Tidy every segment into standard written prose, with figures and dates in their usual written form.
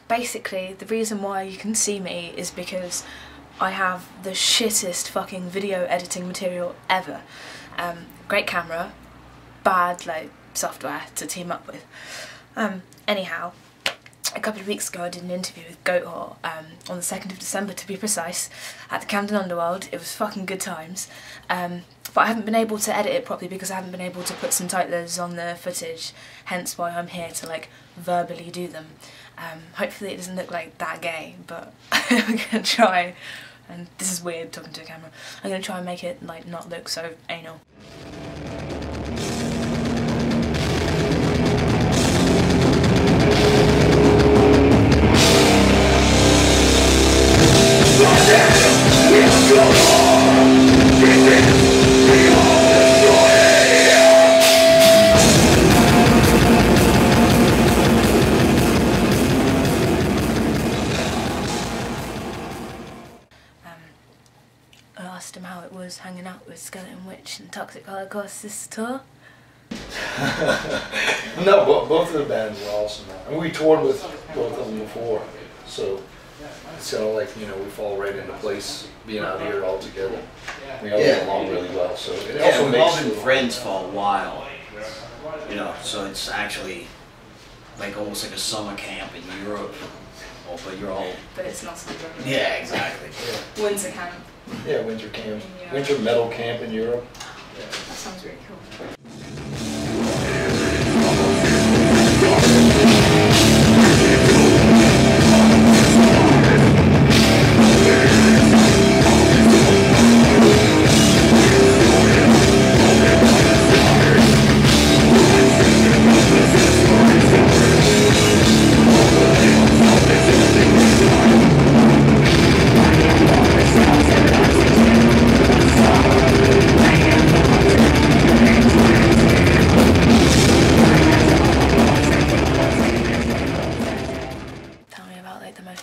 basically the reason why you can see me is because I have the shittest fucking video editing material ever. Great camera, bad like software to team up with. Anyhow, a couple of weeks ago I did an interview with Goatwhore, on the 2nd of December to be precise, at the Camden Underworld. It was fucking good times. But I haven't been able to edit it properly because I haven't been able to put some titlers on the footage, hence why I'm here to like verbally do them. Hopefully it doesn't look like that gay, but I'm gonna try, and this is weird talking to a camera, I'm gonna try and make it like not look so anal. I asked him how it was hanging out with Skeleton Witch and Toxic Holocaust this tour. No, both of the bands were awesome. And we toured with both of them before, so it's kind of like, you know, we fall right into place being out here all together. We all get along really well, so it also we've makes all been friends for a while, you know, so it's actually like almost like a summer camp in Europe. Oh, but you're all... But it's not summer. Yeah, exactly. Yeah. Winter camp. Yeah, winter camp. Winter metal camp in Europe. Yeah. That sounds really cool.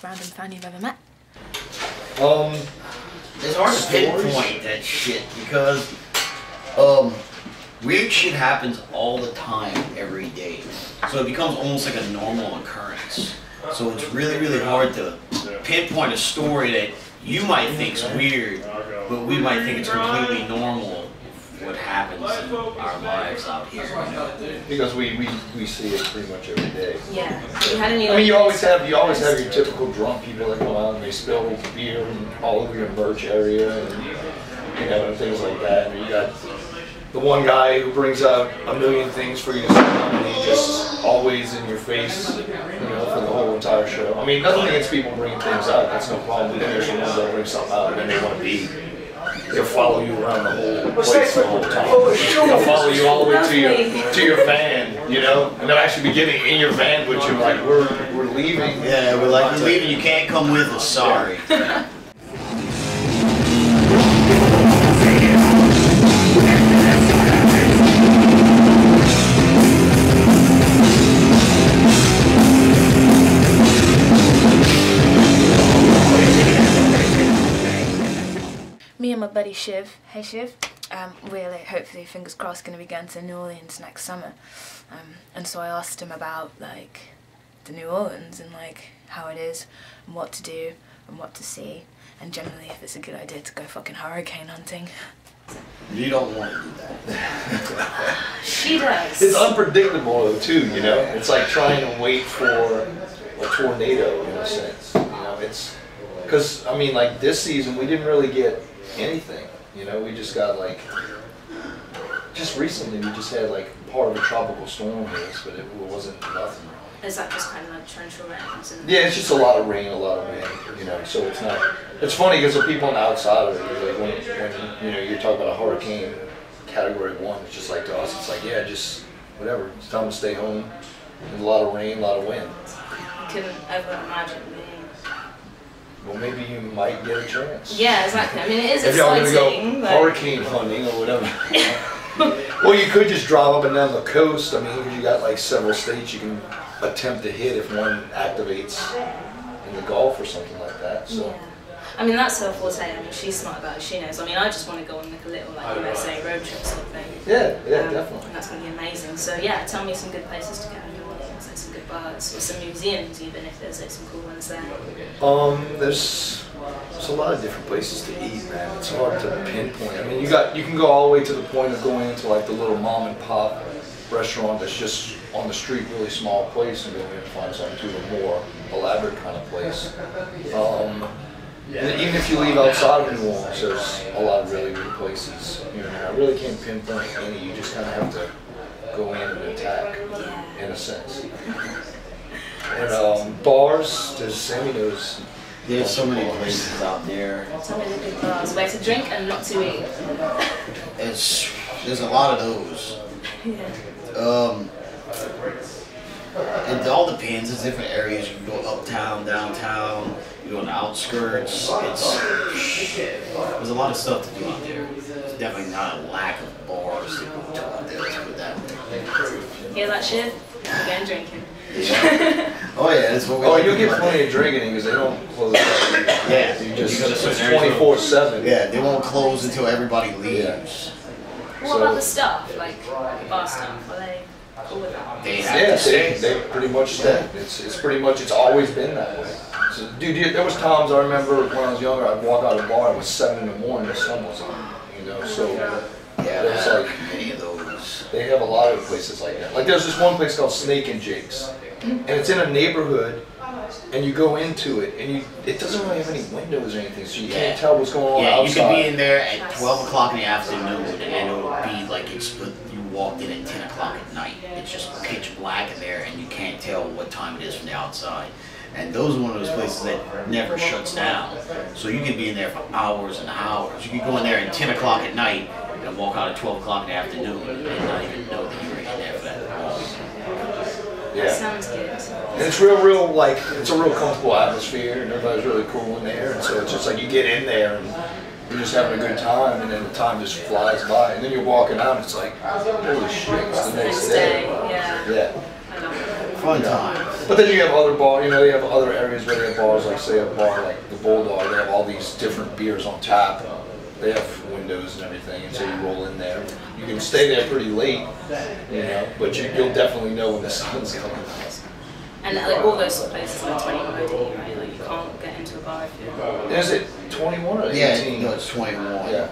Random fan you've ever met? It's hard to pinpoint that shit because weird shit happens all the time, every day. So it becomes almost like a normal occurrence. So it's really, really hard to pinpoint a story that you might think's weird, but we might think it's completely normal. What happens in our lives out here, you know? Because we see it pretty much every day. Yeah. You had any, I mean, you always have your typical drunk people that come out and they spill beer all over your merch area, and you know, and things like that. And you got the one guy who brings out a million things for you to sing, and he just always in your face, you know, for the whole entire show. I mean, nothing against people bringing things out. That's no problem. But then there's the ones that bring something out and then they want to be. They'll follow you around the whole place the whole time. They'll follow you all the way to your van, you know, and they'll actually be getting in your van with you, like we're leaving. Yeah, we're like, we're leaving. You can't come with us. Sorry. Me and my buddy Shiv, hey Shiv, we're like, hopefully, fingers crossed, going to be going to New Orleans next summer. And so I asked him about like the New Orleans and like how it is and what to do and what to see, and generally if it's a good idea to go fucking hurricane hunting. You don't want to do that. She does. It's unpredictable though too, you know. It's like trying to wait for a tornado in a sense. You know, it's because I mean, like this season we didn't really get anything. You know, we just got like just recently we just had like part of a tropical storm hit us, but it wasn't nothing. Is that just kind of like torrential rain? Yeah, it's just a lot of rain, you know, so it's not, it's funny because the people on the outside of it, like when you know, you're talking about a hurricane category 1, it's just like to us, it's like, yeah, just whatever, it's time to stay home, there's a lot of rain, a lot of wind. I couldn't ever imagine being... Well, maybe you might get a chance. Yeah, exactly, I mean it is if y'all exciting, gonna go hurricane hunting or whatever. Well, you could just drive up and down the coast, I mean, you got like several states you can attempt to hit if one activates in the Gulf or something like that. So. Yeah. I mean, that's her forte. I mean, she's smart about it. She knows. I mean, I just want to go on like a little like USA road trip sort of thing. Yeah, definitely. And that's going to be amazing. So yeah, tell me some good places to go in New Orleans and some good bars or some museums, even if there's like some cool ones there? There's a lot of different places to eat, man. It's hard to pinpoint. I mean, you can go all the way to the point of going into like the little mom and pop restaurant that's just on the street, really small place, and go in and find something to a more elaborate kind of place. And even if you leave outside of New Orleans, there's a lot of really good places. You know, I really can't pinpoint any. You just kind of have to go in and attack, in a sense. And bars, there's Sammy knows. There's so many places out there. So many good bars, where to drink and not to eat. There's a lot of those. Yeah. It all depends. There's different areas. You can go uptown, downtown. You go on the outskirts. There's a lot of stuff to do out there. There's definitely not a lack of bars to go to out there. Let's put it that way. Hear that shit? Again, drinking. Yeah. Oh yeah, that's what we. Oh, you'll get plenty of drinking because they don't close. Yeah, you just it's 24/7. Yeah, they won't close until everybody leaves. What about the staff, like bar staff? Are they cool with that? They pretty much stay. It's pretty much, it's always been that way. So, dude, there was times I remember when I was younger, I'd walk out of the bar, it was 7 in the morning, the sun was on, you know, so there's like, many of those. they have a lot of places like that. Like there's this one place called Snake and Jake's, and it's in a neighborhood, and you go into it, and it doesn't really have any windows or anything, so you can't tell what's going on outside. You can be in there at 12 o'clock in the afternoon, and it'll be like you walked in at 10 o'clock at night. It's just pitch black in there, and you can't tell what time it is from the outside. And those are one of those places that never shuts down. So you can be in there for hours and hours. You can go in there at 10 o'clock at night and walk out at 12 o'clock in the afternoon and not even know that you were in there for that long. Yeah. That sounds good. And it's real, like, it's a real comfortable atmosphere, and everybody's really cool in there, and so it's just like you get in there, and you're just having a good time, and then the time just flies by, and then you're walking out, and it's like, holy shit, it's the next day. Yeah. Fun time. But then you have other bars, you know, they have other areas where they have bars, like say a bar like the Bulldog, they have all these different beers on tap. They have windows and everything, and so you roll in there. You can stay there pretty late, you know, but you'll definitely know when the sun's coming out. And like all those places are 21 OD, right? Like you can't get into a bar if you're... Is it 21 or 18? Yeah, no, it's 21. Yeah.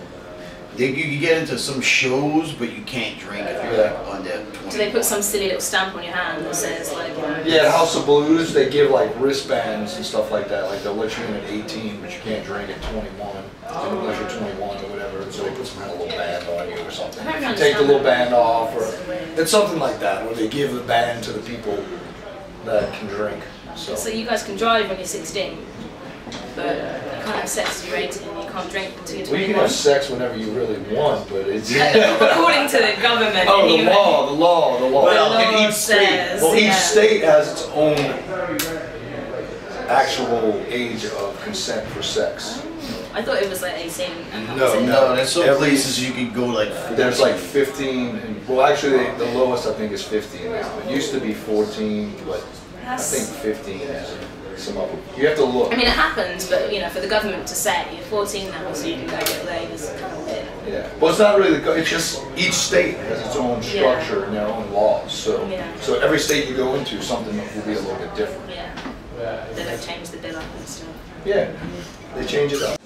You can get into some shows, but you can't drink if you're like under 20. Do they put some silly little stamp on your hand that says like, you know... Yeah, House of Blues, they give like wristbands and stuff like that. Like they'll let you in at 18, but you can't drink at 21 unless you're 21 or whatever. And so they put some kind of little band on you or something. If you take the little band off, or it's something like that, where they give the band to the people that can drink. So you guys can drive when you're 16, but you can't have sex when you're 18, you can't drink until you're 21. Well, you can have sex whenever you really want, but it's... According to the government. Oh, anyway. the law. Well, in each state, each state has its own actual age of consent for sex. I thought it was like 18. No, there's some places you can go like 14. There's like 15, and, well actually the lowest I think is 15 now. It used to be 14, but I think 15 is some of them. You have to look. I mean it happens, but you know, for the government to say you're 14 now so you can go get laid is kind of weird. Yeah, well it's not really, it's just each state has its own structure and their own laws, so every state you go into something will be a little bit different. Yeah, they don't change the bill up and stuff. Yeah, they change it up.